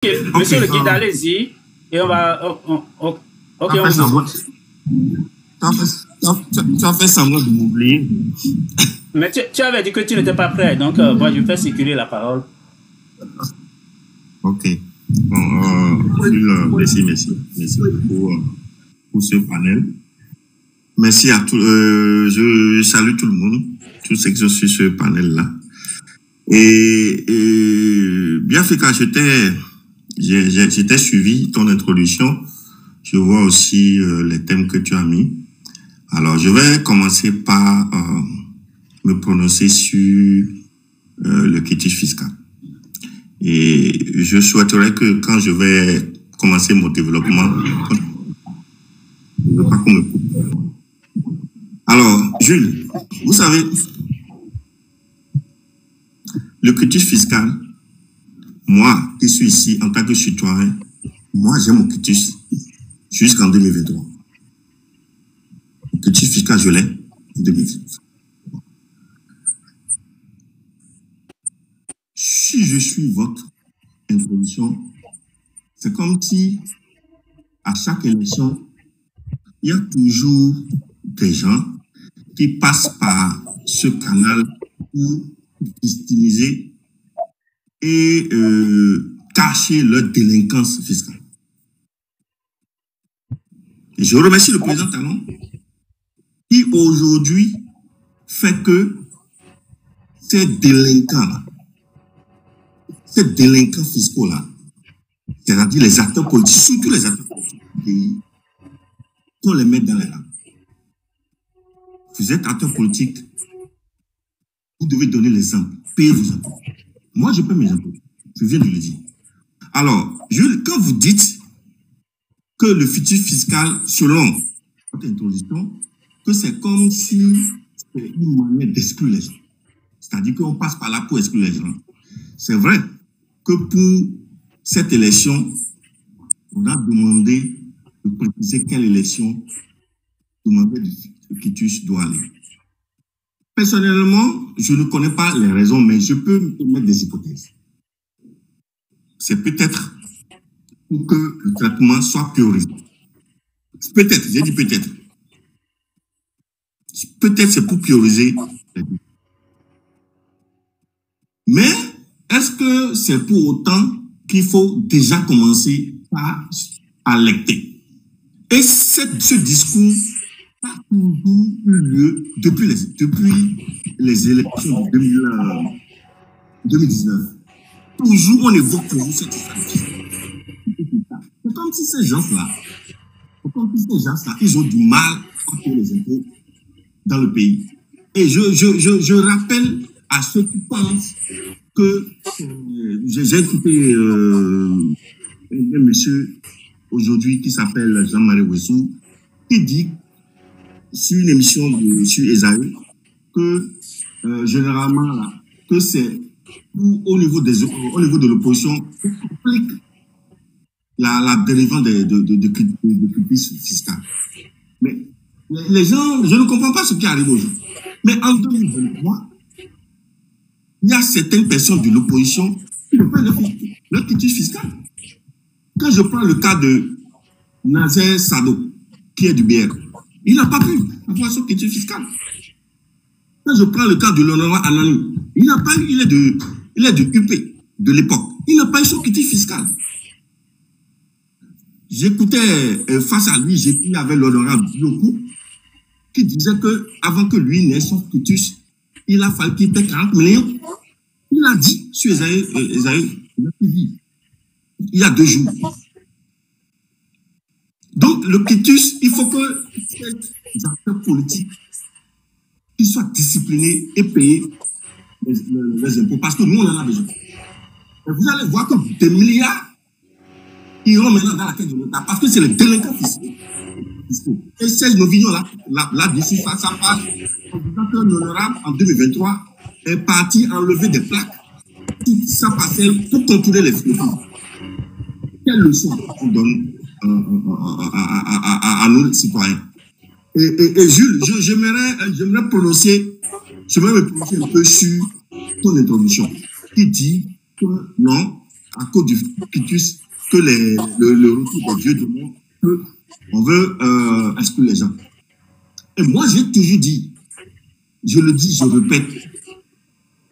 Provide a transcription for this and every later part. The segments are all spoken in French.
Monsieur le guide, allez-y. Et on va... ok, on vous écoute. Tu as fait semblant de m'oublier. Mais tu avais dit que tu n'étais pas prêt. Donc, moi, je fais circuler la parole. Ok. Bon, merci pour ce panel. Merci à tous. Je salue tout le monde, tous ceux qui sont sur ce panel-là. Et bien fait quand j'étais suivi ton introduction, je vois aussi les thèmes que tu as mis. Alors, je vais commencer par me prononcer sur le quitus fiscal. Et je souhaiterais que quand je vais commencer mon développement, je ne veux pas qu'on me coupe. Alors, Jules, vous savez, le quitus fiscal, moi qui suis ici en tant que citoyen, moi j'ai mon quitus jusqu'en 2023. Le quitus fiscal, je l'ai en 2023. Si je suis votre introduction, c'est comme si à chaque élection, il y a toujours des gens qui passent par ce canal pour victimiser et cacher leur délinquance fiscale. Et je remercie le président Talon qui aujourd'hui fait que ces délinquants fiscaux-là, c'est-à-dire les acteurs politiques, surtout les acteurs politiques du pays, qu'on les met dans les rangs. Vous êtes acteur politique, vous devez donner l'exemple, payer vos impôts. Moi, je paie mes impôts, je viens de le dire. Alors, Jules, quand vous dites que le quitus fiscal, selon votre introduction, que c'est comme si c'était une manière d'exclure les gens. C'est-à-dire qu'on passe par là pour exclure les gens. C'est vrai que pour cette élection, on a demandé de préciser quelle élection demander le quitus doit aller. Personnellement, je ne connais pas les raisons, mais je peux me mettre des hypothèses. C'est peut-être pour que le traitement soit priorisé. Peut-être, j'ai dit peut-être. Peut-être c'est pour prioriser. Mais est-ce que c'est pour autant qu'il faut déjà commencer à alerter? Et ce discours a toujours eu lieu depuis les élections de 2019. Toujours, on évoque toujours cette stratégie. C'est comme si ces gens-là, ils ont du mal à payer les impôts dans le pays. Et je rappelle à ceux qui pensent que j'ai écouté un monsieur aujourd'hui qui s'appelle Jean-Marie Wessou, qui dit sur une émission sur Esaü que généralement là, que c'est au niveau de l'opposition complique la délivrance de quitus fiscal. Mais les gens, je ne comprends pas ce qui arrive aujourd'hui. Mais en 2023, il y a certaines personnes de l'opposition qui ne paient leur quitus fiscal. Quand je prends le cas de Nazer Sado, qui est du BR, il n'a pas pu avoir son quitus fiscal. Quand je prends le cas de l'honorable Anani, il n'a pas eu, il est de UP de l'époque. Il n'a pas eu son quitus fiscal. J'écoutais face à lui, j'étais avec l'honorable Biokou, qui disait que avant que lui n'ait son quitus, il a fallu qu'il paie 40 millions. Il a dit sur Esaü, il y a 2 jours. Donc, le quitus, il faut que les acteurs politiques qu'ils soient disciplinés et payés les impôts, parce que nous, on en a besoin. Et vous allez voir que des milliards iront maintenant dans la caisse de l'État, parce que c'est les délinquants fiscaux. Et Serge Novignon, là-dessus, ça passe en disant que l'honorable, en 2023, est parti enlever des plaques toute sa parcelle pour contrôler les flux. Quelle leçon on donne à nos citoyens? Et Jules, j'aimerais me prononcer un peu sur ton introduction, qui dit que non, à cause du ficus que le retour des vieux démons, on veut exclure les gens. Et moi, j'ai toujours dit, je le dis, je répète,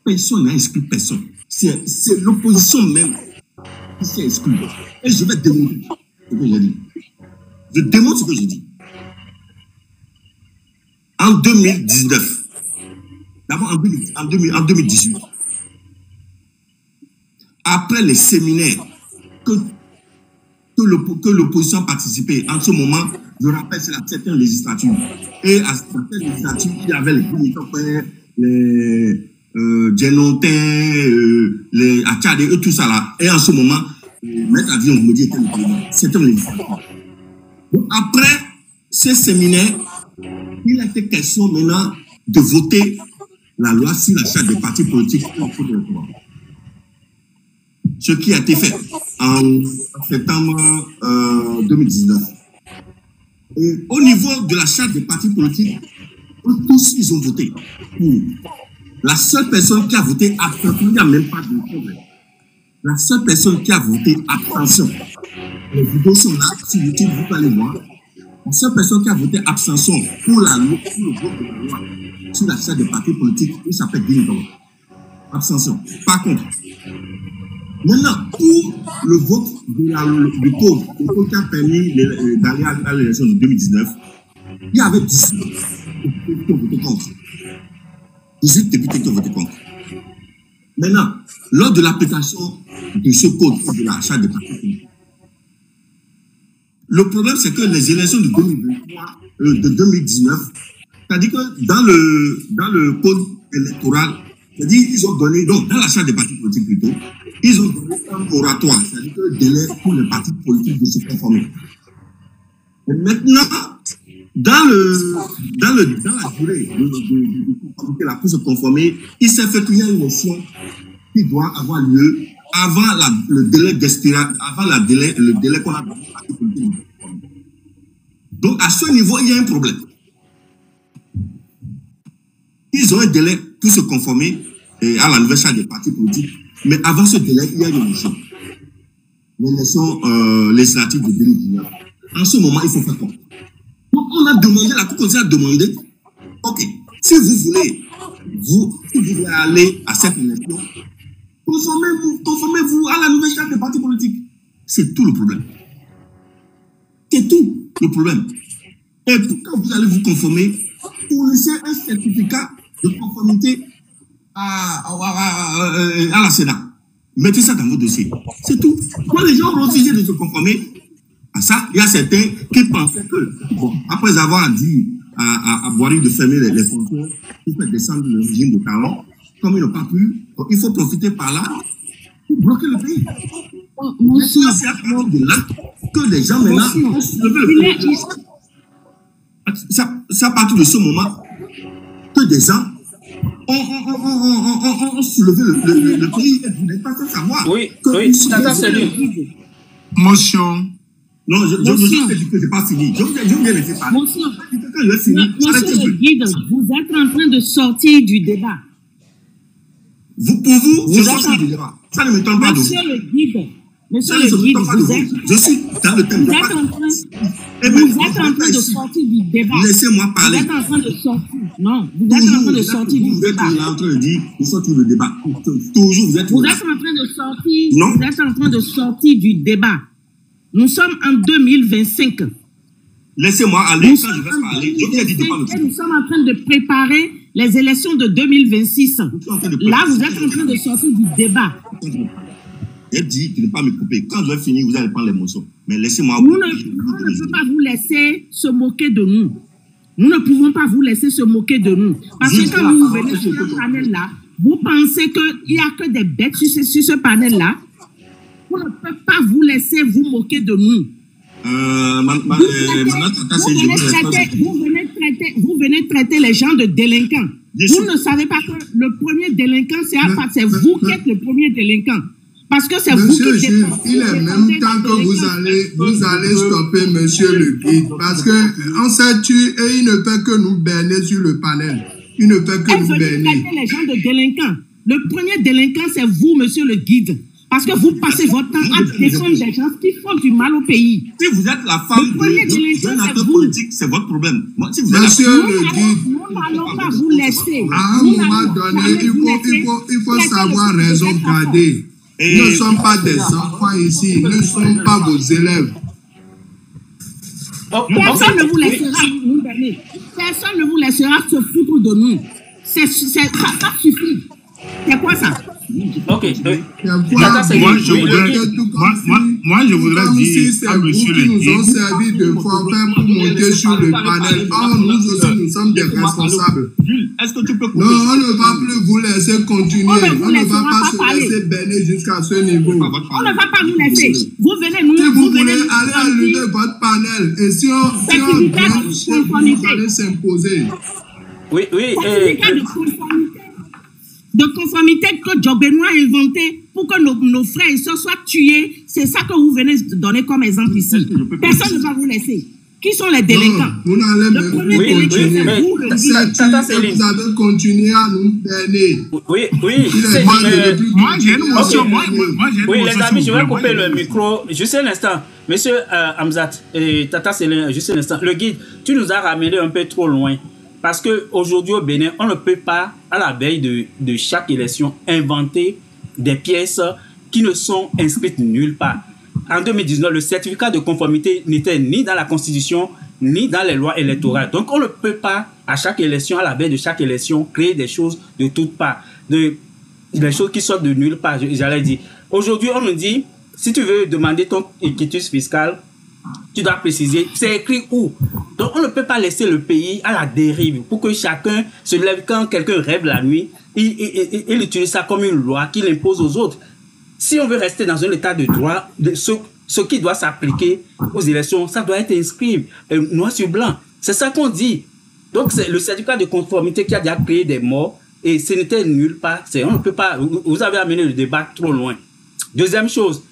personne n'a exclu personne. C'est l'opposition même qui s'est exclue. Et je vais démontrer ce que j'ai dit. Je démontre ce que j'ai dit. En 2019, d'abord en 2018, après les séminaires que l'opposition a participé, en ce moment, je rappelle, c'est la 7e législature. Et à cette 7e législature, il y avait les Guinitopères, les Djenontais, les Achadé, eux, tout ça là. Et en ce moment, Maître Avion Goumodi était le président. 7e législature. Donc, après ce séminaire, il a été question maintenant de voter la loi sur la charte des partis politiques au cours de l'électorat. Ce qui a été fait en septembre 2019. Et au niveau de la charte des partis politiques, tous ils ont voté pour. La seule personne qui a voté abstention, il n'y a même pas de problème. La seule personne qui a voté abstention, les vidéos sont là, sur YouTube, vous allez voir. La seule personne qui a voté abstention pour la loi, pour le vote de la loi sur la charte des partis politiques, il s'appelle Guinidon. Abstention. Par contre, maintenant, pour le vote du code qui a permis d'aller à l'élection de 2019, il y avait 18 députés qui ont voté contre. 18 députés qui ont voté contre. Maintenant, lors de l'application de ce code de la charte des partis politiques, le problème, c'est que les élections de 2023, de 2019, c'est-à-dire que dans le code électoral, c'est-à-dire ils ont donné, donc dans la charte des partis politiques plutôt, ils ont donné un moratoire, c'est-à-dire que délai pour les partis politiques de se conformer. Et maintenant, dans la durée de conformité là, pour se conformer, il s'est fait qu'il y a une élection qui doit avoir lieu avant le délai d'expiration, avant le délai qu'on a donné aux partis politiques. Donc à ce niveau, il y a un problème. Ils ont un délai pour se conformer à la nouvelle charte des partis politiques, mais avant ce délai, il y a une élection. L'élection législative de 2019. En ce moment, il faut faire quoi? Donc, on a demandé, la Cour constitutionnelle a demandé, ok, si vous voulez aller à cette élection, conformez-vous à la nouvelle charte des partis politiques. C'est tout le problème. C'est tout le problème. Et quand vous allez vous conformer, fournissez un certificat de conformité à la Sénat. Mettez ça dans vos dossiers. C'est tout. Quand les gens ont refusé de se conformer à ça, il y a certains qui pensaient que, bon, après avoir dit à Boiry de fermer les frontières, il faut descendre le régime de talent, comme ils n'ont pas pu, il faut profiter par là pour bloquer le pays. Maintenant, c'est à partir de là que les gens maintenant ont soulevé le pays. C'est à partir de ce moment que des gens ont soulevé le pays. Vous n'êtes pas sans savoir. Oui, Tata, c'est lui. Motion. Non, je n'ai pas fini. Je vous ai laissé parler. Monsieur le guide, vous êtes en train de sortir du débat. Pour vous, je sors du débat. Ça ne me tente pas de vous. Monsieur le guide, je suis dans le thème. Vous êtes en train de sortir du débat. Laissez-moi parler. Vous êtes en train de sortir. Non, vous êtes en train de sortir du débat. Vous êtes en train de dire, vous sortez du débat. Toujours, vous êtes en train de sortir. Non. Vous êtes en train de sortir du débat. Nous sommes en 2025. Laissez-moi aller quand je vais parler. Je vous ai dit de pas me nous sommes en train de préparer les élections de 2026. Là, vous êtes en train de sortir du débat. J'ai dit de ne pas me couper. Quand je vais finir, vous allez prendre les motions. Mais laissez-moi... On ne peut pas vous laisser se moquer de nous. Nous ne pouvons pas vous laisser se moquer de nous. Parce que quand vous venez sur ce panel-là, vous pensez qu'il n'y a que des bêtes sur ce panel-là. On ne peut pas vous laisser vous moquer de nous. Vous venez traiter les gens de délinquants. Vous ne savez pas que le premier délinquant, c'est vous qui êtes le premier délinquant. Parce que c'est vous qui Jules, il est même temps que vous allez stopper monsieur le guide. Parce qu'on s'est tué et il ne fait que nous berner sur le panel. Il ne fait que nous berner. Traiter les gens de délinquants. Le premier délinquant, c'est vous, monsieur le guide. Parce que vous passez votre temps à défendre des gens qui font du mal au pays. Si vous êtes la femme d'un acteur politique, c'est votre problème. Moi, si vous êtes Monsieur le guide, nous n'allons pas vous laisser. à un moment donné, il faut savoir raison garder. Nous ne sommes pas des enfants ici, nous ne sommes pas vos élèves. Personne ne vous laissera nous donner. Personne ne vous laissera se foutre de nous. Ça suffit. C'est quoi ça? Ok. Moi, je voudrais dire c'est vous qui nous ont servi de forfait pour monter sur le panel. Or, nous aussi, nous sommes des responsables. Est-ce que tu peux Non, on ne va plus vous laisser continuer. On ne va pas se laisser berner jusqu'à ce niveau. On ne va pas vous laisser. Vous venez nous. Si vous voulez aller allumer votre panel, et si on vient, vous allez s'imposer. Oui. De conformité que Joe Benoît a inventé pour que nos frères et sœurs soient tués. C'est ça que vous venez de donner comme exemple ici. Personne ne va vous laisser. Qui sont les délinquants? Vous n'allez même pas continuer. Vous avez continué à nous berner. Oui. Moi, j'ai une motion. Oui, les amis, je vais couper le micro. Juste un instant. Monsieur Hamzat et Tata Céline, juste un instant. Le guide, tu nous as ramené un peu trop loin. Parce qu'aujourd'hui au Bénin, on ne peut pas, à la veille de chaque élection, inventer des pièces qui ne sont inscrites nulle part. En 2019, le certificat de conformité n'était ni dans la Constitution, ni dans les lois électorales. Donc, on ne peut pas, à chaque élection, à la veille de chaque élection, créer des choses de toutes parts. Des choses qui sortent de nulle part, j'allais dire. Aujourd'hui, on nous dit, si tu veux demander ton quitus fiscal, tu dois préciser, c'est écrit où? Donc, on ne peut pas laisser le pays à la dérive pour que chacun se lève quand quelqu'un rêve la nuit. Il utilise ça comme une loi qu'il impose aux autres. Si on veut rester dans un état de droit, ce qui doit s'appliquer aux élections, ça doit être inscrit noir sur blanc. C'est ça qu'on dit. Donc, c'est le certificat de conformité qui a déjà créé des morts et ce n'était nulle part. On ne peut pas. Vous avez amené le débat trop loin. Deuxième chose,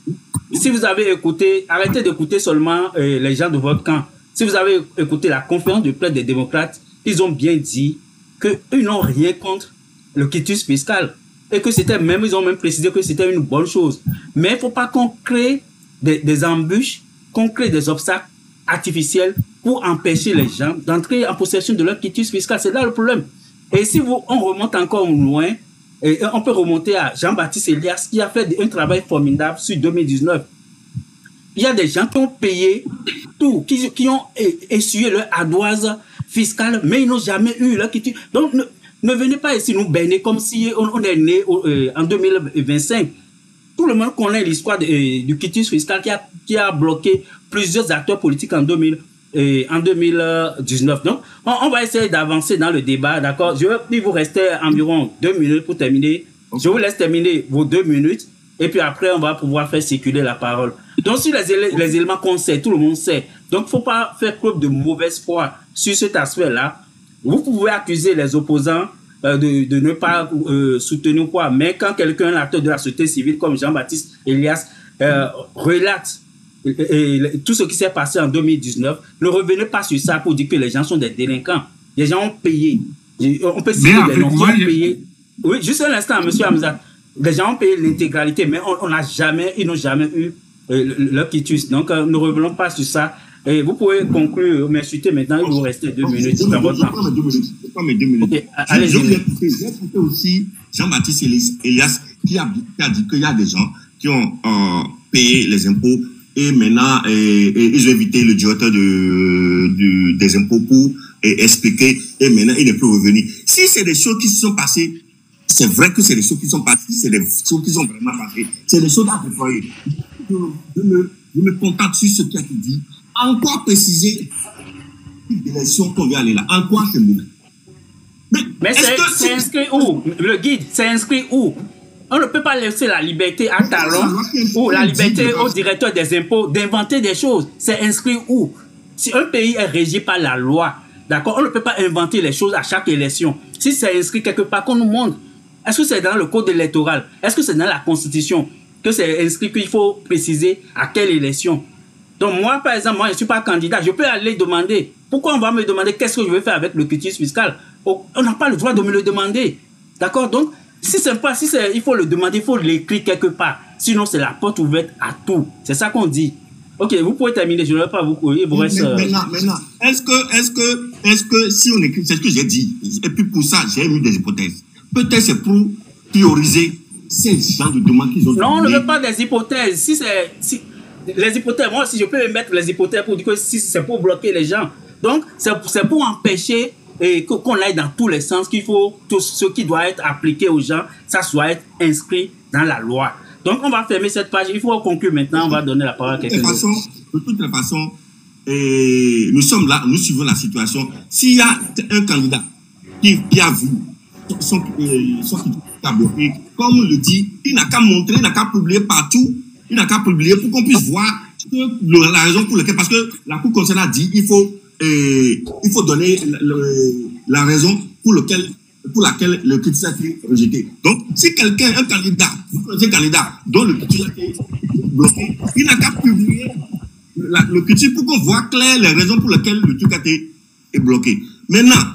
si vous avez écouté, arrêtez d'écouter seulement les gens de votre camp. Si vous avez écouté la conférence de presse des démocrates, ils ont bien dit qu'ils n'ont rien contre le quitus fiscal. Et que ils ont même précisé que c'était une bonne chose. Mais il ne faut pas qu'on crée des embûches, qu'on crée des obstacles artificiels pour empêcher les gens d'entrer en possession de leur quitus fiscal. C'est là le problème. Et si on remonte encore loin, et on peut remonter à Jean-Baptiste Elias qui a fait un travail formidable sur 2019. Il y a des gens qui ont payé tout, qui ont essuyé leur ardoise fiscale, mais ils n'ont jamais eu leur quitus. Donc, ne venez pas ici nous berner comme si on est né en 2025. Tout le monde connaît l'histoire du quitus fiscal qui a bloqué plusieurs acteurs politiques en 2019. Donc, on va essayer d'avancer dans le débat, d'accord? Il vous restait environ 2 minutes pour terminer. Je vous laisse terminer vos 2 minutes et puis après, on va pouvoir faire circuler la parole. Donc, sur les éléments qu'on sait, tout le monde sait. Donc, il ne faut pas faire preuve de mauvaise foi sur cet aspect-là. Vous pouvez accuser les opposants de ne pas soutenir quoi, mais quand quelqu'un, un acteur de la société civile comme Jean-Baptiste Elias, relate tout ce qui s'est passé en 2019, ne revenez pas sur ça pour dire que les gens sont des délinquants. Les gens ont payé. On peut citer des noms qui ont payé. Oui, juste un instant, monsieur Hamzat. Les gens ont payé l'intégralité, mais ils n'ont jamais eu leur quitus. Donc, ne revenons pas sur ça. Et vous pouvez conclure, m'insulter maintenant, il vous reste 2 minutes dans votre temps. Je prends mes 2 minutes. Okay, allez-y. J'ai écouté aussi Jean-Baptiste Elias qui a dit qu'il y a des gens qui ont payé les impôts et maintenant ils ont invité le directeur des impôts pour expliquer et maintenant il n'est plus revenu. Si c'est des choses qui se sont passées, c'est vrai que c'est des choses qui sont passées, c'est des choses qui sont vraiment passées, c'est des choses à déployer. Je me contente sur ce qui a été dit. En quoi préciser l'élection qu'on vient aller là? En quoi c'est mauvais? Mais c'est inscrit où? Le guide, c'est inscrit où? On ne peut pas laisser la liberté à Talon ou la liberté au directeur des impôts d'inventer des choses. C'est inscrit où? Si un pays est régi par la loi, d'accord, on ne peut pas inventer les choses à chaque élection. Si c'est inscrit quelque part, qu'on nous montre. Est-ce que c'est dans le code électoral? Est-ce que c'est dans la Constitution que c'est inscrit qu'il faut préciser à quelle élection? Donc moi, par exemple, je ne suis pas candidat. Je peux aller demander. Pourquoi on va me demander qu'est-ce que je vais faire avec le quitus fiscal? On n'a pas le droit de me le demander. D'accord? Donc, Si c'est pas, il faut le demander, il faut l'écrire quelque part. Sinon, c'est la porte ouverte à tout. C'est ça qu'on dit. Ok, vous pouvez terminer, je ne vais pas vous courir. Maintenant, est-ce que si on écrit, c'est ce que j'ai dit, et puis pour ça, j'ai mis des hypothèses. Peut-être c'est pour prioriser ces gens de demandes qu'ils ont. Non, on ne veut pas des hypothèses. Les hypothèses, moi aussi, je peux mettre les hypothèses pour dire que si c'est pour bloquer les gens. Donc, c'est pour empêcher qu'on aille dans tous les sens, qu'il faut tout ce qui doit être appliqué aux gens, ça soit être inscrit dans la loi. Donc, on va fermer cette page. Il faut conclure maintenant. On va donner la parole à quelqu'un d'autre. De toutes les façons, nous sommes là, nous suivons la situation. S'il y a un candidat qui a vu son a bloqué, comme on le dit, il n'a qu'à montrer, il n'a qu'à publier partout, il n'a qu'à publier pour qu'on puisse voir la raison pour laquelle, parce que la Cour constitutionnelle a dit, il faut donner la raison pour laquelle le critique a été rejeté. Donc, si quelqu'un, un candidat dont le critique a été bloqué, il n'a qu'à publier le critique pour qu'on voit clair les raisons pour lesquelles le truc a été bloqué. Maintenant,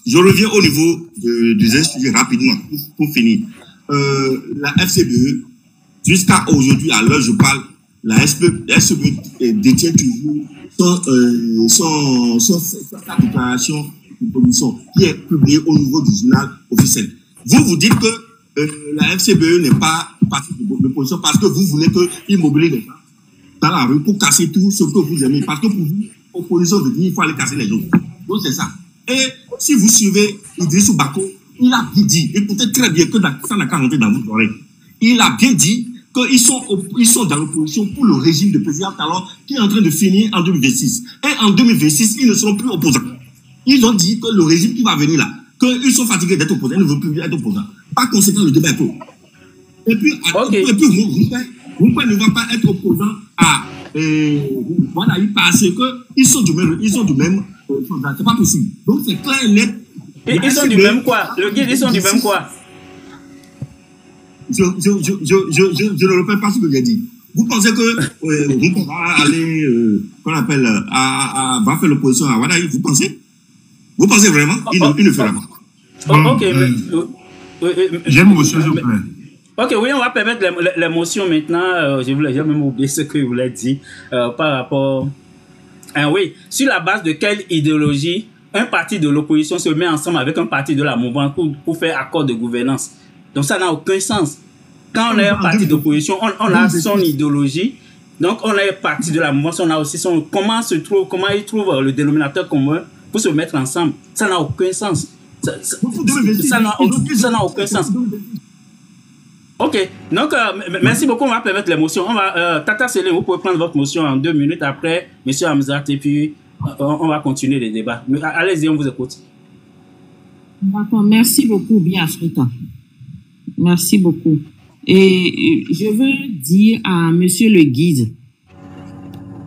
je reviens au niveau des sujets rapidement pour finir. La FCBE, jusqu'à aujourd'hui, à l'heure je parle, la FCBE détient toujours sa déclaration de position qui est publiée au niveau du journal officiel. Vous dites que la FCBE n'est pas partie de position parce que vous voulez qu'ils mobilisent les gens dans la rue pour casser tout ce que vous aimez. Parce que pour vous, opposition veut dire qu'il faut aller casser les autres. Donc c'est ça. Et si vous suivez Idrissou Bako, il a bien dit, écoutez très bien que ça n'a qu'à rentrer dans votre oreille. Il a bien dit qu'ils sont dans l'opposition pour le régime de président Talon qui est en train de finir en 2026. Et en 2026, ils ne seront plus opposants. Ils ont dit que le régime qui va venir là, qu'ils sont fatigués d'être opposants, ils ne veulent plus être opposants. Par conséquent, le débat est clos. Et puis vous ne va pas être opposant à voilà, parce qu'ils sont du même c'est pas possible. Donc c'est clair et net. Ils sont du même quoi? Le guide, ils sont du même quoi? Je ne répète pas ce que j'ai dit. Vous pensez que on va aller, qu'on appelle, va faire l'opposition à Wadaï? Vous pensez vraiment? Il ne fera pas. Ok. J'ai une motion, s'il vous plaît. Ok, oui, on va permettre les motions maintenant. J'ai même oublié ce que je voulais dire par rapport. Oui, sur la base de quelle idéologie un parti de l'opposition se met ensemble avec un parti de la mouvance pour faire accord de gouvernance. Donc ça n'a aucun sens. Quand on est un parti d'opposition, on a son idéologie. Donc on est parti de la mouvance, on a aussi comment il trouve le dénominateur commun pour se mettre ensemble. Ça n'a aucun sens. Ça n'a aucun sens. Ok, donc merci beaucoup, on va permettre les motions. Tata Céline, vous pouvez prendre votre motion en 2 minutes après, M. Hamzat, et puis on va continuer les débats. Allez-y, on vous écoute. D'accord, merci beaucoup, bien Africa. Merci beaucoup. Et je veux dire à monsieur le guide,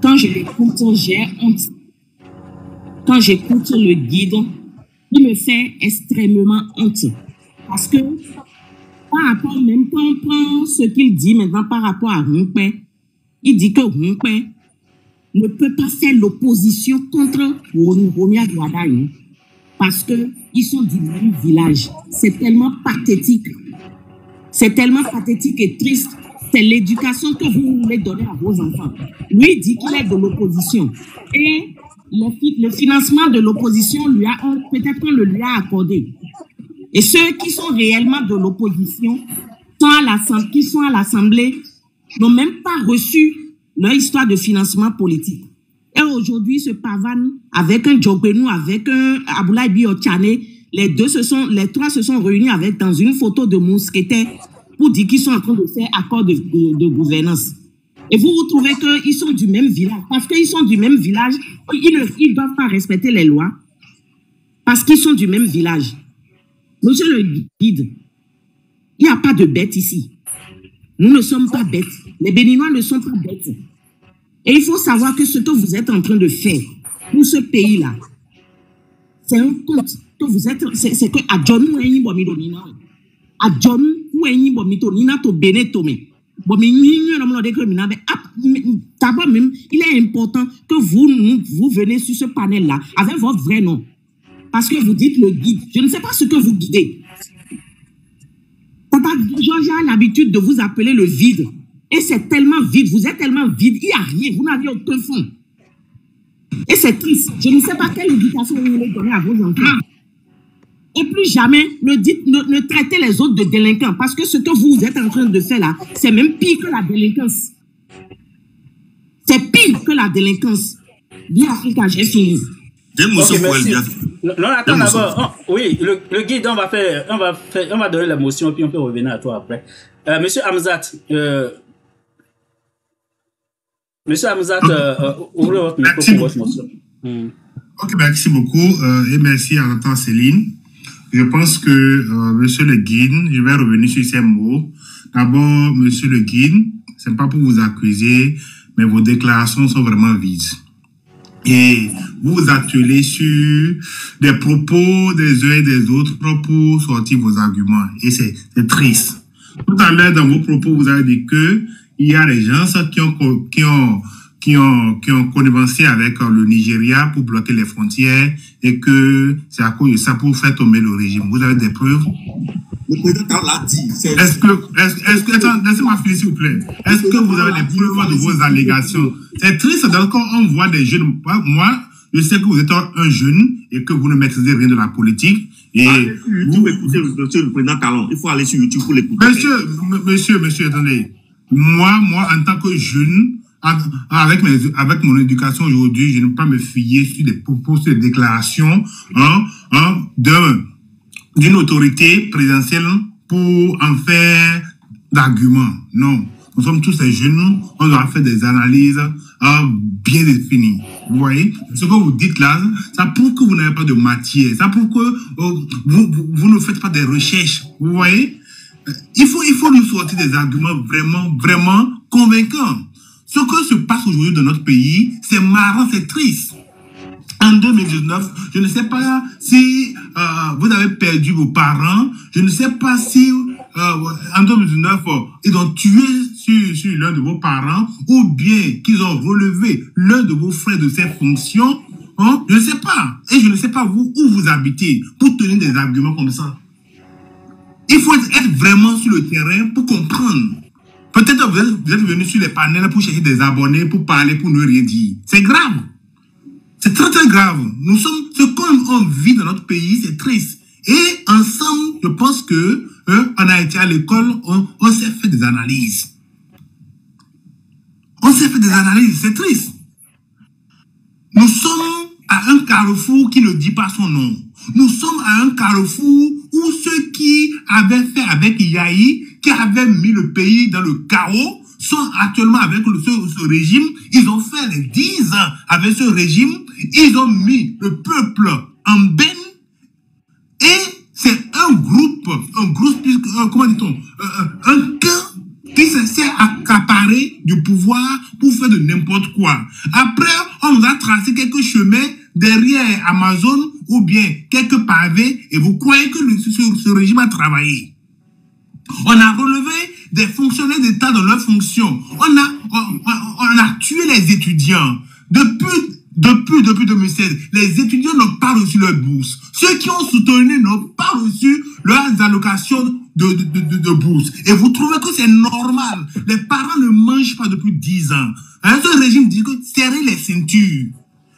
quand je l'écoute, j'ai honte. Quand j'écoute le guide, il me fait extrêmement honte. Parce que par rapport, même quand on prend ce qu'il dit maintenant par rapport à Rumpé, il dit que Rumpé ne peut pas faire l'opposition contre Romia Wadaï parce qu'ils sont du même village. C'est tellement pathétique. C'est tellement pathétique et triste. C'est l'éducation que vous voulez donner à vos enfants. Lui dit qu'il est de l'opposition. Et le financement de l'opposition, peut-être qu'on le lui a accordé. Et ceux qui sont réellement de l'opposition, qui sont à l'Assemblée, n'ont même pas reçu leur histoire de financement politique. Et aujourd'hui, se pavanent avec un Djogbenou, avec un Aboulaye Biotchane. Les trois se sont réunis dans une photo de mousquetaires pour dire qu'ils sont en train de faire accord de gouvernance. Et vous trouvez qu'ils sont du même village. Parce qu'ils sont du même village, ils ne doivent pas respecter les lois. Parce qu'ils sont du même village. Monsieur le guide, il n'y a pas de bêtes ici. Nous ne sommes pas bêtes. Les Béninois ne sont pas bêtes. Et il faut savoir que ce que vous êtes en train de faire pour ce pays-là, c'est un compte que vous êtes, c'est que à John ou Eni Bomidonina, à John ou Eni Bomidonina to Benetome, d'abord même, il est important que vous venez sur ce panel-là avec votre vrai nom. Parce que vous dites le guide. Je ne sais pas ce que vous guidez. Tata Georges a l'habitude de vous appeler le vide. Et c'est tellement vide, vous êtes tellement vide, il n'y a rien, vous n'avez aucun fond. Et c'est triste. Je ne sais pas quelle éducation vous voulez donner à vos enfants. Et plus jamais, ne traitez les autres de délinquants. Parce que ce que vous êtes en train de faire là, c'est même pire que la délinquance. C'est pire que la délinquance. Bien, Africa, j'ai fini. Non, attends d'abord. Oui, le guide, on va donner la motion, puis on peut revenir à toi après. Monsieur Hamzat, ouvrez votre micro pour votre motion. Ok, merci beaucoup et merci à l'entendre Céline. Je pense que monsieur le guide, je vais revenir sur ces mots. D'abord, monsieur le guide, c'est pas pour vous accuser, mais vos déclarations sont vraiment vides. Et vous vous attelez sur des propos des uns et des autres pour sortir vos arguments. Et c'est triste. Tout à l'heure, dans vos propos, vous avez dit que il y a des gens qui ont connivencé avec le Nigeria pour bloquer les frontières et que c'est à cause de ça pour faire tomber le régime. Vous avez des preuves? Le président l'a dit. Attends, laissez-moi finir s'il vous plaît. Est-ce que vous avez des preuves de vos allégations? C'est triste quand on voit des jeunes. Moi, je sais que vous êtes un jeune et que vous ne maîtrisez rien de la politique. Et allez sur YouTube, écoutez le président Talon. Il faut aller sur YouTube pour l'écouter. Monsieur, attendez. Moi, en tant que jeune, avec mon éducation aujourd'hui, je ne peux pas me fier sur des propos, sur des déclarations d'une autorité présidentielle pour en faire d'arguments. Non. Nous sommes tous des jeunes, on doit faire des analyses bien définies. Vous voyez? Ce que vous dites là, ça prouve que vous n'avez pas de matière. Ça prouve que vous ne faites pas des recherches. Vous voyez? Il faut nous sortir des arguments vraiment, vraiment convaincants. Ce que se passe aujourd'hui dans notre pays, c'est marrant, c'est triste. En 2019, je ne sais pas si vous avez perdu vos parents. Je ne sais pas si en 2019, ils ont tué sur l'un de vos parents ou bien qu'ils ont relevé l'un de vos frères de ses fonctions. Hein? Je ne sais pas. Et je ne sais pas vous où vous habitez pour tenir des arguments comme ça. Il faut être vraiment sur le terrain pour comprendre. Peut-être vous êtes venu sur les panels pour chercher des abonnés, pour parler, pour ne rien dire. C'est grave. C'est très très grave. Ce qu'on vit dans notre pays, c'est triste. Et ensemble, je pense que on a été à l'école, on s'est fait des analyses. C'est triste. Nous sommes à un carrefour qui ne dit pas son nom. Nous sommes à un carrefour où ceux qui avaient fait avec Yahi, qui avaient mis le pays dans le chaos, sont actuellement avec ce régime. Ils ont fait les 10 ans avec ce régime. Ils ont mis le peuple en benne. Et c'est un groupe, comment dit-on, un camp qui s'essaie à accaparer du pouvoir pour faire de n'importe quoi. Après, on nous a tracé quelques chemins derrière Amazon ou bien quelques pavés et vous croyez que ce régime a travaillé. On a relevé des fonctionnaires d'État dans leurs fonctions. On a tué les étudiants. Depuis 2016, les étudiants n'ont pas reçu leur bourse. Ceux qui ont soutenu n'ont pas reçu leurs allocations de bourse. Et vous trouvez que c'est normal. Les parents ne mangent pas depuis 10 ans. Ce régime dit que serrez les ceintures.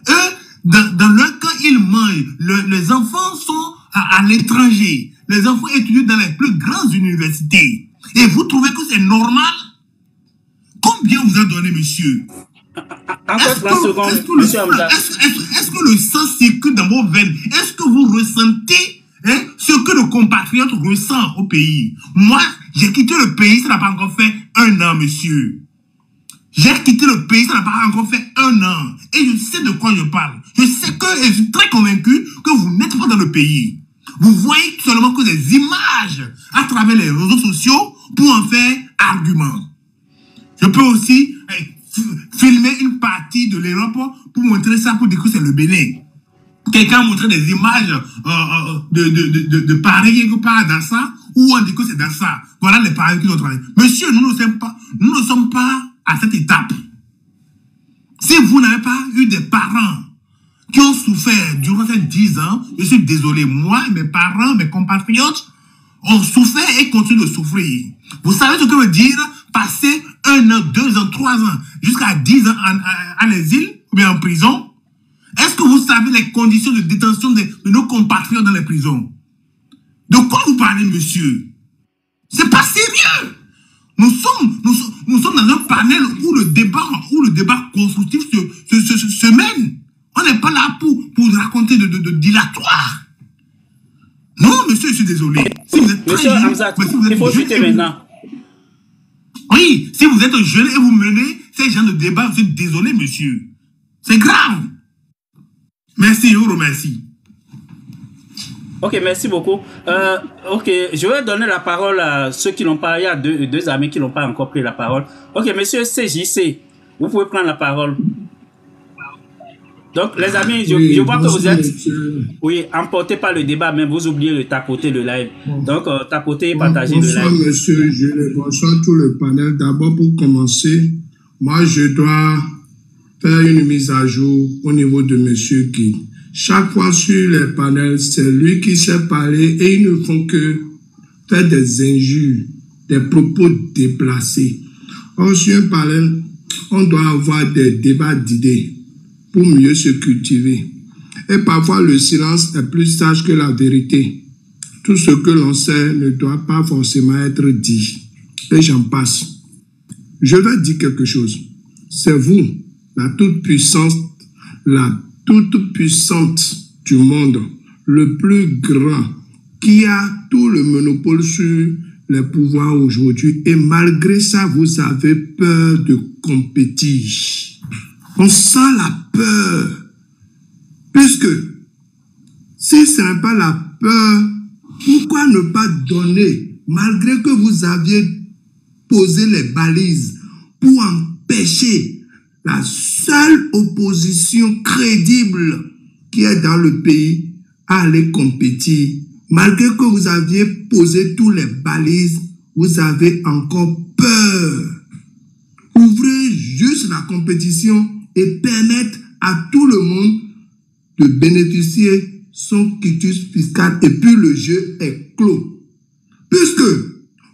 Eux, dans leur cas, ils mangent. Les enfants sont à l'étranger. Les enfants étudient dans les plus grandes universités. Et vous trouvez que c'est normal? Combien vous a donné, monsieur? Est-ce que le sang circule dans vos veines? Est-ce que vous ressentez ce que nos compatriotes ressentent au pays? Moi, j'ai quitté le pays, ça n'a pas encore fait 1 an, monsieur. J'ai quitté le pays, ça n'a pas encore fait 1 an. Et je sais de quoi je parle. Je sais que, et je suis très convaincu que vous n'êtes pas dans le pays. Vous voyez seulement que des images à travers les réseaux sociaux pour en faire argument. Je peux aussi filmer une partie de l'Europe pour montrer ça, pour dire que c'est le Bénin. Quelqu'un a montré des images de Paris quelque part dans ça, ou on dit que c'est dans ça. Voilà les paris qui ont travaillé. Monsieur, nous ne sommes pas à cette étape. Si vous n'avez pas eu des parents qui ont souffert durant ces 10 ans, je suis désolé, moi, mes parents, mes compatriotes, ont souffert et continuent de souffrir. Vous savez ce que veut dire passer 1 an, 2 ans, 3 ans, jusqu'à 10 ans en exil ou bien en prison? Est-ce que vous savez les conditions de détention de nos compatriotes dans les prisons? De quoi vous parlez, monsieur? C'est pas sérieux. Nous sommes dans un panel où le débat constructif se mène. On n'est pas là pour raconter de dilatoire. Non, monsieur, je suis désolé. Si vous êtes monsieur Hamzat, il faut chuter maintenant. Oui, si vous êtes jeune et vous menez ces gens de débat, je suis désolé, monsieur. C'est grave. Merci, je vous remercie. Ok, merci beaucoup. Ok, je vais donner la parole à ceux qui n'ont pas... Il y a deux amis qui n'ont pas encore pris la parole. Ok, monsieur CJC, vous pouvez prendre la parole. Donc, les amis, je vois que vous êtes emportés par le débat, mais vous oubliez de tapoter le live. Donc, tapotez et partagez le live. Bonsoir, monsieur Jules. Bonsoir tout le panel. D'abord, pour commencer, moi, je dois faire une mise à jour au niveau de monsieur Guy. Chaque fois sur les panels, c'est lui qui sait parler et ils ne font que faire des injures, des propos déplacés. Or, sur un panel, on doit avoir des débats d'idées pour mieux se cultiver. Et parfois, le silence est plus sage que la vérité. Tout ce que l'on sait ne doit pas forcément être dit. Et j'en passe. Je vais dire quelque chose. C'est vous, la toute-puissante du monde, le plus grand, qui a tout le monopole sur les pouvoirs aujourd'hui. Et malgré ça, vous avez peur de compétir. On sent la peur. Puisque, si ce n'est pas la peur, pourquoi ne pas donner, malgré que vous aviez posé les balises pour empêcher la seule opposition crédible qui est dans le pays à aller compétir, malgré que vous aviez posé tous les balises, vous avez encore peur. Ouvrez juste la compétition et permettre à tout le monde de bénéficier son quitus fiscal et puis le jeu est clos. Puisque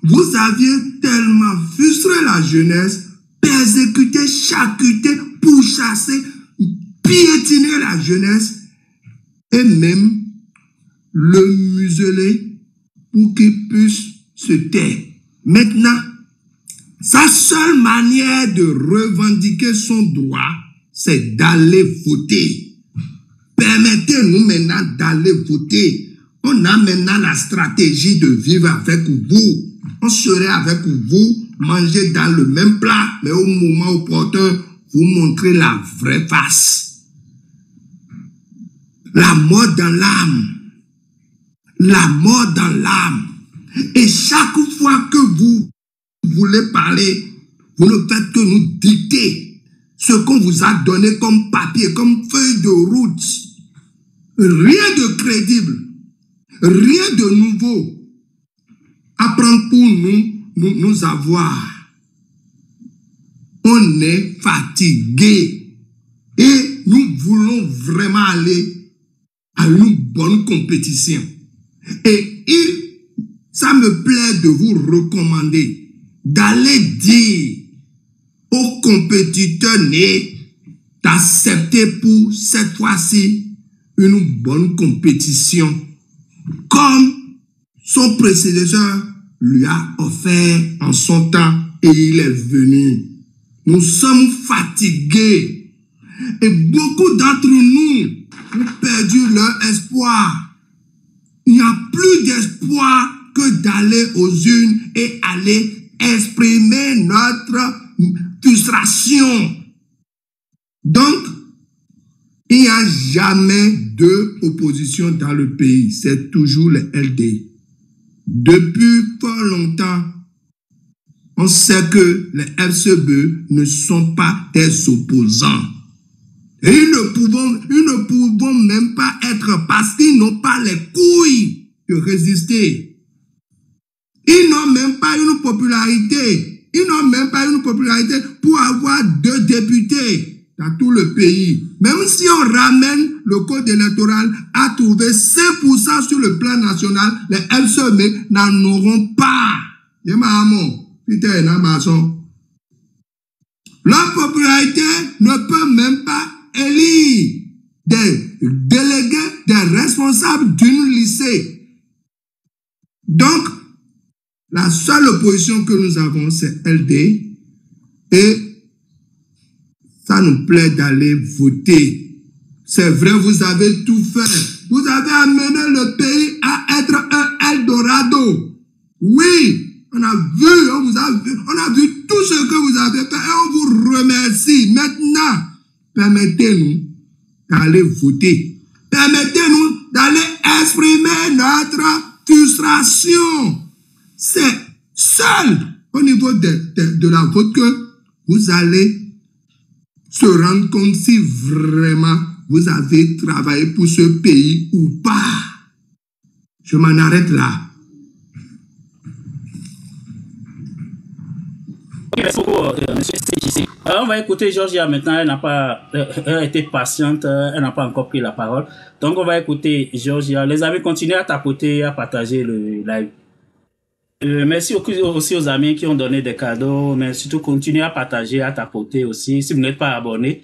vous aviez tellement frustré la jeunesse, persécuté, charcuté, pourchasser, piétiner la jeunesse et même le museler pour qu'il puisse se taire. Maintenant, sa seule manière de revendiquer son droit, c'est d'aller voter. Permettez-nous maintenant d'aller voter. On a maintenant la stratégie de vivre avec vous. On serait avec vous, manger dans le même plat, mais au moment opportun, vous montrer la vraie face. La mort dans l'âme. La mort dans l'âme. Et chaque fois que vous voulez parler, vous ne faites que nous dicter ce qu'on vous a donné comme papier, comme feuille de route. Rien de crédible, rien de nouveau. Apprendre pour nous avoir. On est fatigué et nous voulons vraiment aller à une bonne compétition. Et ça me plaît de vous recommander d'aller dire aux compétiteurs nés d'accepter pour cette fois-ci une bonne compétition comme son prédécesseur lui a offert en son temps et il est venu. Nous sommes fatigués et beaucoup d'entre nous ont perdu leur espoir. Il n'y a plus d'espoir que d'aller aux urnes et aller exprimer notre frustration. Donc, il n'y a jamais deux oppositions dans le pays. C'est toujours le LD. Depuis fort longtemps, on sait que les FCBE ne sont pas des opposants. Et ils ne pouvons même pas être parce qu'ils n'ont pas les couilles de résister. Ils n'ont même pas une popularité. Ils n'ont même pas une popularité pour avoir 2 députés dans tout le pays. Même si on ramène le code électoral a trouvé 5% sur le plan national, les FCM n'en auront pas. La popularité ne peut même pas élire des délégués, des responsables d'une lycée. Donc, la seule opposition que nous avons, c'est LD. Et ça nous plaît d'aller voter. C'est vrai, vous avez tout fait. Vous avez amené le pays à être un Eldorado. Oui, on a vu tout ce que vous avez fait et on vous remercie. Maintenant, permettez-nous d'aller voter. Permettez-nous d'aller exprimer notre frustration. C'est seul au niveau de la vote que vous allez se rendre compte si vraiment vous avez travaillé pour ce pays ou pas. Je m'en arrête là. Merci beaucoup, monsieur Sekissi. On va écouter Georgia maintenant. Elle a été patiente, elle n'a pas encore pris la parole. Donc, on va écouter Georgia. Les amis, continuez à tapoter, à partager le live. Merci aussi aux amis qui ont donné des cadeaux, mais surtout continuez à partager, à tapoter aussi. Si vous n'êtes pas abonné,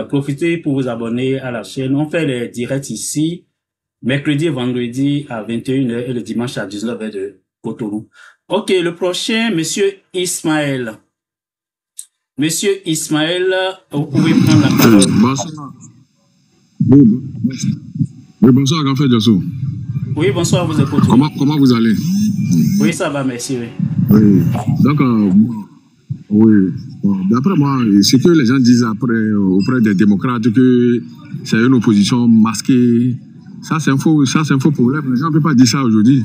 profitez pour vous abonner à la chaîne. On fait les directs ici, mercredi et vendredi à 21h et le dimanche à 19h de Cotonou. Ok, le prochain, monsieur Ismaël. Monsieur Ismaël, vous pouvez prendre la parole. Bonsoir. Oui, bonsoir, grand frère Josso. Oui, bonsoir, vous écoutez. Comment vous allez? Oui, ça va, merci. Oui. Oui. Donc, oui. Bon, d'après moi, ce que les gens disent auprès des démocrates, que c'est une opposition masquée, ça c'est un faux problème. Les gens ne peuvent pas dire ça aujourd'hui.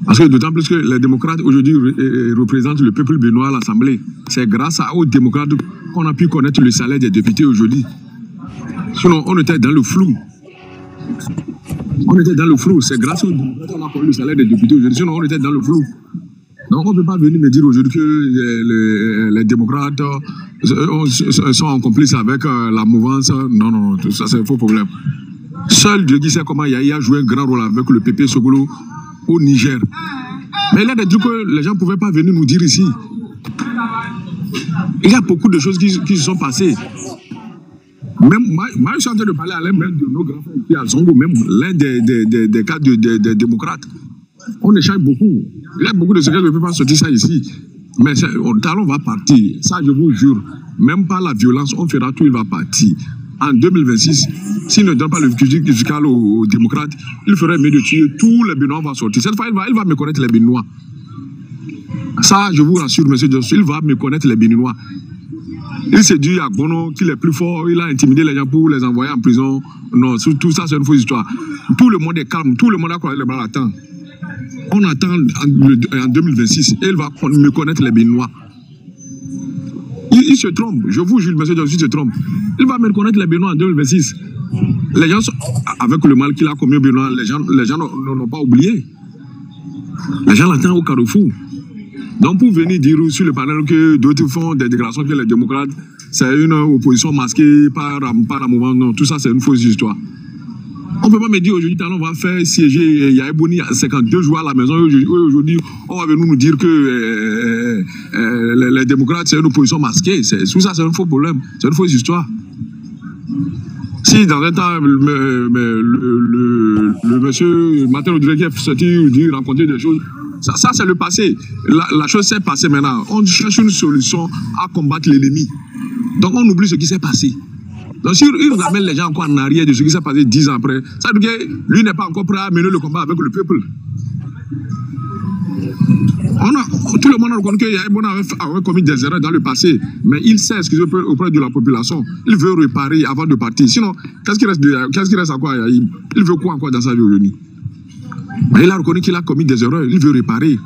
Parce que d'autant plus que les démocrates aujourd'hui représentent le peuple béninois à l'Assemblée. C'est grâce aux démocrates qu'on a pu connaître le salaire des députés aujourd'hui. Sinon, on était dans le flou. C'est grâce aux démocrates qu'on a connu le salaire des députés aujourd'hui. Sinon, on était dans le flou. Donc, on ne peut pas venir me dire aujourd'hui que les démocrates sont complices avec la mouvance. Non, tout ça, c'est un faux problème. Seul Dieu qui sait comment il a joué un grand rôle avec le PP Sogolo au Niger. Mais il y a des trucs que les gens ne pouvaient pas venir nous dire ici. Il y a beaucoup de choses qui se sont passées. Même moi, je suis en train de parler à l'un de nos grands frères qui est à Zongo, même l'un des cadres des démocrates. On échange beaucoup. Il y a beaucoup de secrets, je ne peux pas sortir ça ici. Mais le talon va partir. Ça, je vous jure. Même par la violence, on fera tout, il va partir. En 2026, s'il ne donne pas le verdict fiscal aux démocrates, il ferait mieux de tuer tous les Béninois vont sortir. Cette fois, il va me connaître les Béninois. Ça, je vous rassure, monsieur Johnson, il va me connaître les Béninois. Il s'est dit à Bono qu'il est plus fort, il a intimidé les gens pour les envoyer en prison. Non, tout ça, c'est une fausse histoire. Tout le monde est calme, tout le monde a croisé les bras à temps. On attend en 2026 et il va me connaître les Béninois. Il se trompe, je vous jure, monsieur Johnson, il se trompe. Il va me connaître les Béninois en 2026. Les gens, avec le mal qu'il a commis au Béninois, les gens n'ont pas oublié. Les gens l'attendent au carrefour. Donc, pour venir dire sur le panel que d'autres font des déclarations que les démocrates, c'est une opposition masquée par la mouvement, non, tout ça, c'est une fausse histoire. On ne peut pas me dire aujourd'hui, on va faire siéger Yaïbouni à 52 jours à la maison. Aujourd'hui, on va venir nous dire que les démocrates, c'est une opposition masquée. Tout ça, c'est un faux problème. C'est une fausse histoire. Si dans un temps, le monsieur Martin Rodriguez est sorti rencontrer des choses, ça c'est le passé. La chose s'est passée maintenant. On cherche une solution à combattre l'ennemi. Donc on oublie ce qui s'est passé. Donc si il ramène les gens encore en arrière de ce qui s'est passé 10 ans après, ça veut dire que lui n'est pas encore prêt à mener le combat avec le peuple. Tout le monde a reconnu que Yaïbouna avait commis des erreurs dans le passé, mais il sait ce qu'il veut auprès de la population. Il veut réparer avant de partir. Sinon, qu'est-ce qui reste encore à Yaïb? Il veut quoi encore dans sa vie aujourd'hui? Mais il a reconnu qu'il a commis des erreurs. Il veut réparer.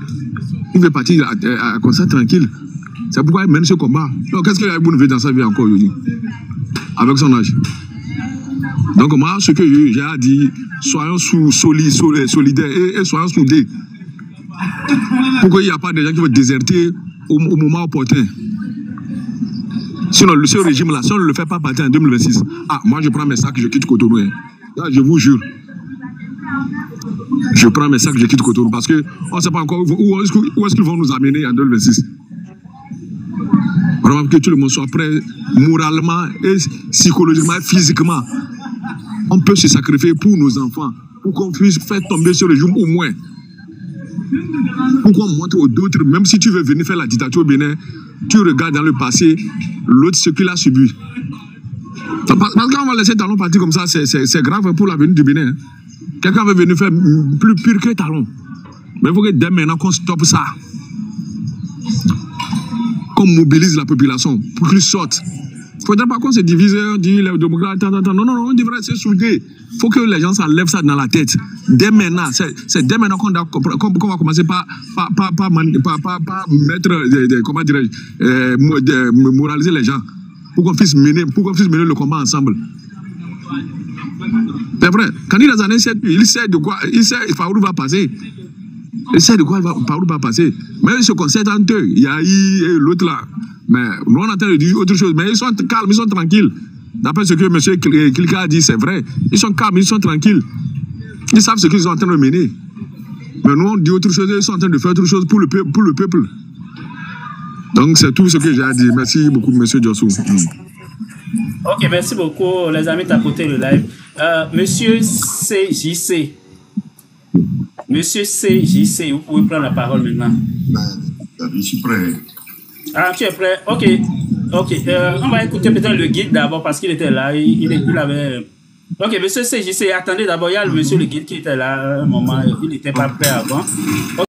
Il veut partir comme ça tranquille. C'est pourquoi il mène ce combat. Donc, qu'est-ce que Yaïbouna veut dans sa vie encore aujourd'hui? Avec son âge. Donc, moi, ce que j'ai à dire, soyons solidaires et soyons soudés. Pourquoi il n'y a pas de gens qui vont déserter au moment opportun. Sinon, ce régime-là, si on ne le fait pas partir en 2026, moi je prends mes sacs, je quitte Cotonou. Hein. Là, je vous jure. Je prends mes sacs, je quitte Cotonou parce qu'on ne sait pas encore où est-ce qu'ils vont nous amener en 2026. Vraiment que tout le monde soit prêt moralement, et psychologiquement, et physiquement. On peut se sacrifier pour nos enfants, pour qu'on puisse faire tomber ce régime au moins. Pour qu'on montre aux autres, même si tu veux venir faire la dictature au Bénin, tu regardes dans le passé l'autre ce qu'il a subi. Parce qu'on va laisser Talon partir comme ça, c'est grave pour l'avenir du Bénin. Quelqu'un veut venir faire plus pire que Talon. Mais il faut que dès maintenant qu'on stoppe ça. Qu'on mobilise la population pour qu'ils sortent. Il ne faudrait pas qu'on se divise, on dit les démocrates, non, on devrait se souder. Il faut que les gens s'enlèvent ça dans la tête. Dès maintenant, c'est dès maintenant qu'on va commencer par mettre, comment dirais-je, moraliser les gens pour qu'on puisse mener le combat ensemble. C'est vrai, quand il est dans les années 7, il sait par où va passer. Il sait par où va passer. Mais ils se concèdent entre eux. Il y a et l'autre là. Mais nous, on est en train de dire autre chose. Mais ils sont calmes, ils sont tranquilles. D'après ce que M. Kilka a dit, c'est vrai. Ils sont calmes, ils sont tranquilles. Ils savent ce qu'ils sont en train de mener. Mais nous, on dit autre chose. Ils sont en train de faire autre chose pour le peuple. Donc, c'est tout ce que j'ai à dire. Merci beaucoup, M. Diossou. Ok, merci beaucoup. Les amis, tapoter le live. Monsieur CJC. Monsieur CJC, vous pouvez prendre la parole maintenant. Je suis prêt. Tu es prêt? Ok. On va écouter peut-être le guide d'abord parce qu'il était là. Il avait... Ok, monsieur CJC, attendez d'abord. Il y a le monsieur le guide qui était là à un moment. Il n'était pas prêt avant.